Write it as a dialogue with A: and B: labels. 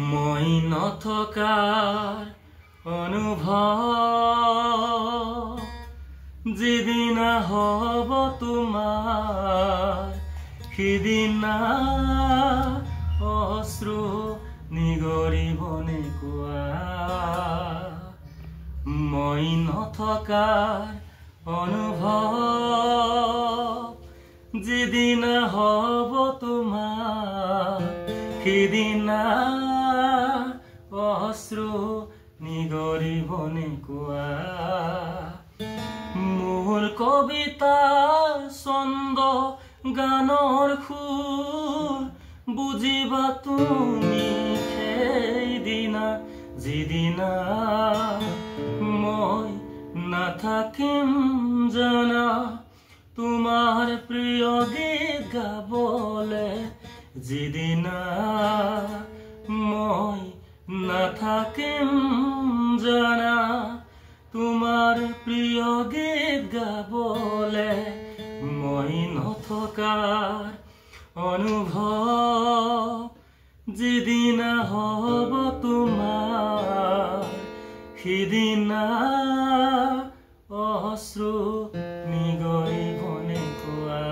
A: মই নথকাৰ অনুভৱ যিদিনা হ'ব তোমাৰ সিদিনা অশ্ৰু নিগৰিবনে কোৱা মই নথকাৰ অনুভৱ যিদিনা হ'ব তোমাৰ সিদিনা অশ্ৰু নিগৰিবনে কোৱা মোৰ কবিতা ছন্দ গানৰ সুৰ বুজিবা তুমি সেইদিনা যিদিনা মই নাথাকিম জানা তোমাৰ প্ৰিয় গীত গাবলে যিদিনা মই নাথাকিম জানা তোমাৰ প্ৰিয় গীত গাবলে মই নথকাৰ অনুভৱ যিদিনা হ'ব তোমাৰ সিদিনা অশ্ৰু নিগৰিবনে কোৱা